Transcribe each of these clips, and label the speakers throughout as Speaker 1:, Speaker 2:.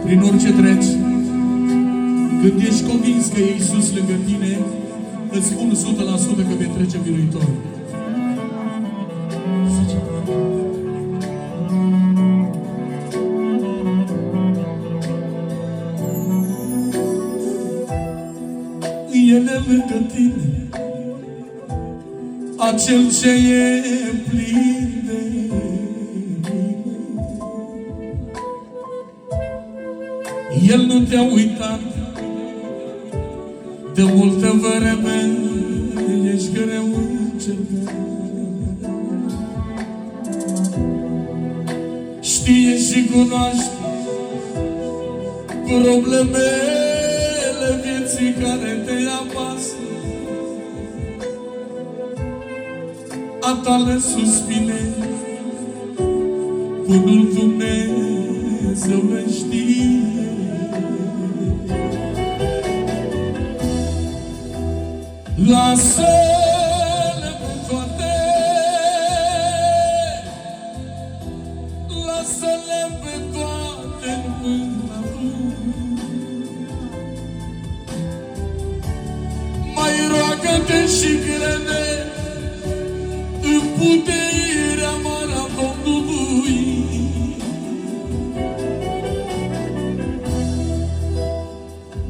Speaker 1: Prin orice treci, când ești convins că e Iisus lângă tine, îți spun 100% că vei trece biruitor. El e lângă tine, acel ce e plin de mine. El nu te-a uitat, de multă vreme ești greu încercat. Știe și cunoaște problemele vieții care te apasă, a tale suspine, bunul Dumnezeu le știe. Lasă-le pe toate, lasă-le pe toate în mâna Lui. Mai roagă-te și crede în puterea mare a Domnului.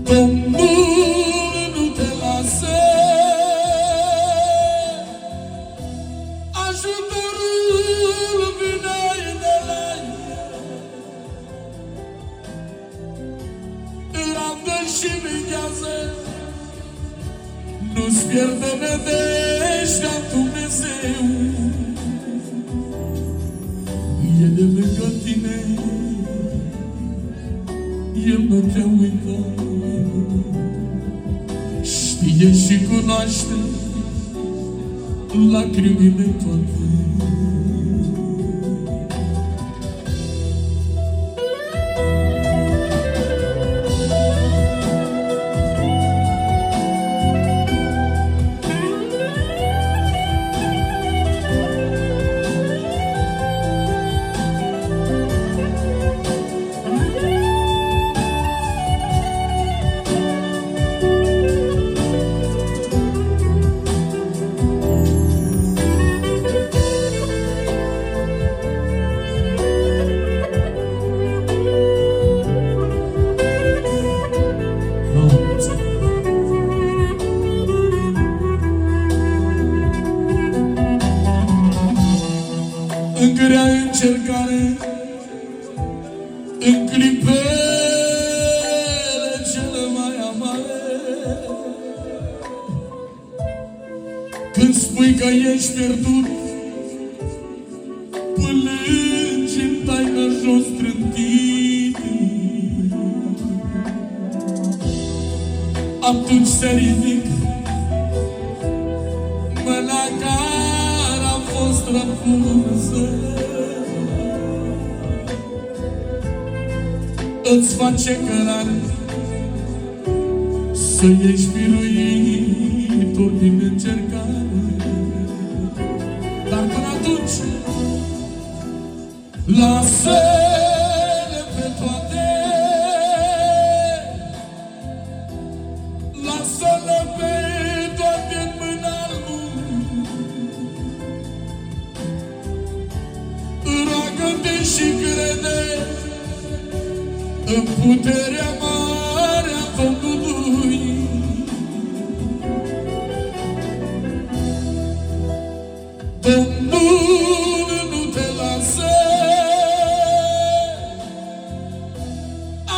Speaker 1: Domnul nu te lasă, ajutorul vine de la El. Rabdă și veghează, nu-ți pierde nădejdea în Dumnezeu. El e lângă tine, El nu te-a uitat. Știe și cunoaște lacrimile toate. În grea încercare, în clipele cele mai amare, când spui că ești pierdut, plângi în taină jos trântit, atunci se ridică mâna care a fost răpusă, îți face cărare să ieși biruitor din încercare. Dar până atunci, lasă-le pe toate, lasă-le pe toate în mâna Lui. Roagă-te și crede în puterea mare a Domnului. Domnul nu te lasă,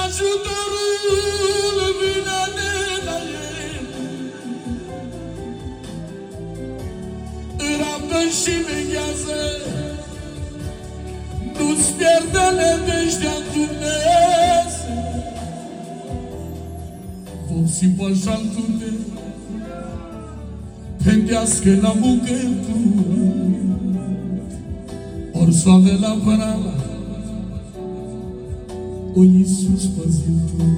Speaker 1: ajutorul vine de la El. Rabdă și veghează, nu-ți pierde nădejdea în Dumnezeu. Vom si poșaltute, pendească la buchetul, ori soave la parala, o Iisus păzitul.